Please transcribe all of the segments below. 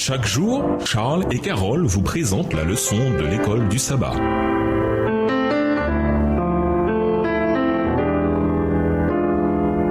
Chaque jour, Charles et Carole vous présentent la leçon de l'école du sabbat.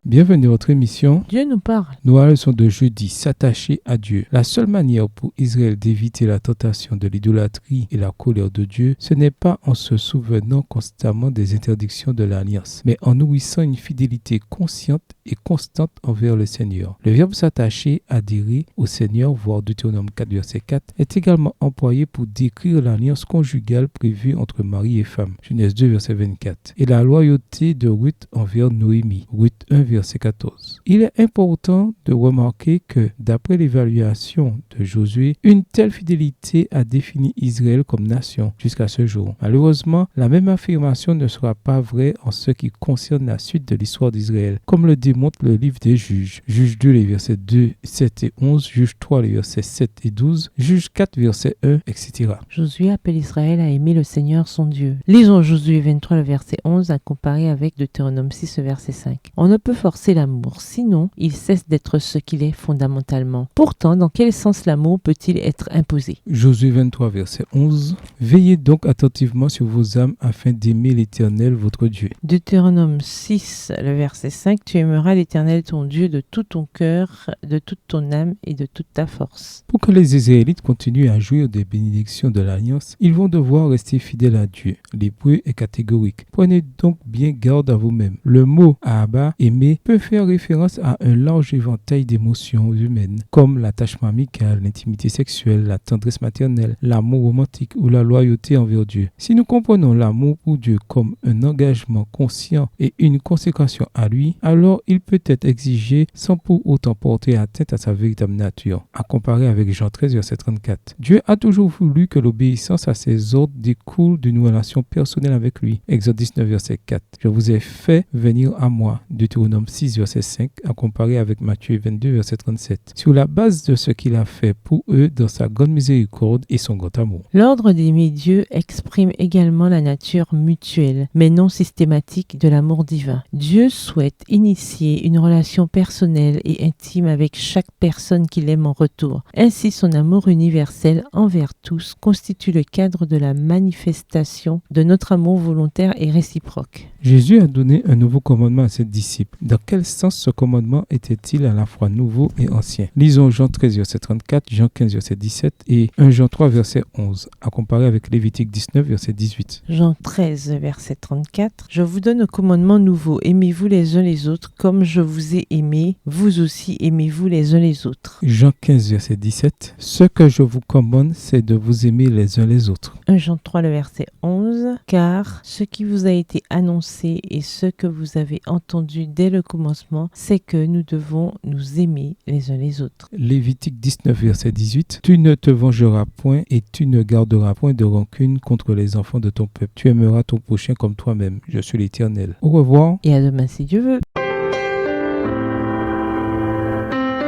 Bienvenue à votre émission. Dieu nous parle. Nous la leçon de jeudi, s'attacher à Dieu. La seule manière pour Israël d'éviter la tentation de l'idolâtrie et la colère de Dieu, ce n'est pas en se souvenant constamment des interdictions de l'Alliance, mais en nourrissant une fidélité consciente et constante envers le Seigneur. Le verbe s'attacher, adhérer au Seigneur, voir Deutéronome 4, verset 4, est également employé pour décrire l'alliance conjugale prévue entre mari et femme. Genèse 2, verset 24. Et la loyauté de Ruth envers Noémie. Ruth 1, verset 14. Il est important de remarquer que, d'après l'évaluation de Josué, une telle fidélité a défini Israël comme nation jusqu'à ce jour. Malheureusement, la même affirmation ne sera pas vraie en ce qui concerne la suite de l'histoire d'Israël, comme le démontre le livre des Juges. Juge 2, les versets 2, 7 et 11, Juge 3, les versets 7 et 12, Juge 4, verset 1, etc. Josué appelle Israël à aimer le Seigneur son Dieu. Lisons Josué 23, le verset 11, à comparer avec Deutéronome 6, le verset 5. On ne peut forcer l'amour, sinon il cesse d'être ce qu'il est fondamentalement. Pourtant, dans quel sens l'amour peut-il être imposé? Josué 23, verset 11. Veillez donc attentivement sur vos âmes afin d'aimer l'Éternel votre Dieu. Deutéronome 6, le verset 5, tu aimeras l'Éternel ton Dieu de tout ton cœur, de toute ton âme et de toute ta force. Pour que les Israélites continuent à jouir des bénédictions de l'Alliance, ils vont devoir rester fidèles à Dieu. L'hébreu est catégorique. Prenez donc bien garde à vous-même. Le mot Ahaba, aimer, peut faire référence à un large éventail d'émotions humaines, comme l'attachement amical, l'intimité sexuelle, la tendresse maternelle, l'amour romantique ou la loyauté envers Dieu. Si nous comprenons l'amour pour Dieu comme un engagement conscient et une consécration à lui, alors il peut être exigé sans pour autant porter atteinte à sa véritable nature. À comparer avec Jean 13, verset 34. Dieu a toujours voulu que l'obéissance à ses ordres découle d'une relation personnelle avec lui. Exode 19, verset 4. Je vous ai fait venir à moi. Deutéronome 6, verset 5, à comparer avec Matthieu 22, verset 37. Sur la base de ce qu'il a fait pour eux dans sa grande miséricorde et son grand amour. L'ordre d'aimer Dieu exprime également la nature mutuelle, mais non systématique de l'amour divin. Dieu souhaite initier une relation personnelle et intime avec chaque personne qu'il aime en retour. Ainsi, son amour universel envers tous constitue le cadre de la manifestation de notre amour volontaire et réciproque. Jésus a donné un nouveau commandement à ses disciples. Dans quel sens ce commandement était-il à la fois nouveau et ancien? Lisons Jean 13, verset 34, Jean 15, verset 17 et 1 Jean 3, verset 11, à comparer avec Lévitique 19, verset 18. Jean 13, verset 34. Je vous donne un commandement nouveau. Aimez-vous les uns les autres comme je vous ai aimé. Vous aussi aimez-vous les uns les autres. Jean 15, verset 17. Ce que je vous commande, c'est de vous aimer les uns les autres. 1 Jean 3, le verset 11. Car ce qui vous a été annoncé et ce que vous avez entendu dès le commencement, c'est que nous devons nous aimer les uns les autres. Lévitique 19, verset 18. Tu ne te vengeras point et tu ne garderas point de rancune contre les enfants de ton peuple. Tu aimeras ton prochain comme toi-même. Je suis l'Éternel. Au revoir. Et à demain si Dieu veut.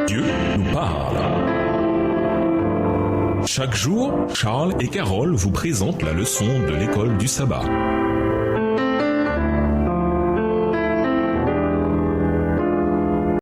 Dieu nous parle. Chaque jour, Charles et Carole vous présentent la leçon de l'école du sabbat.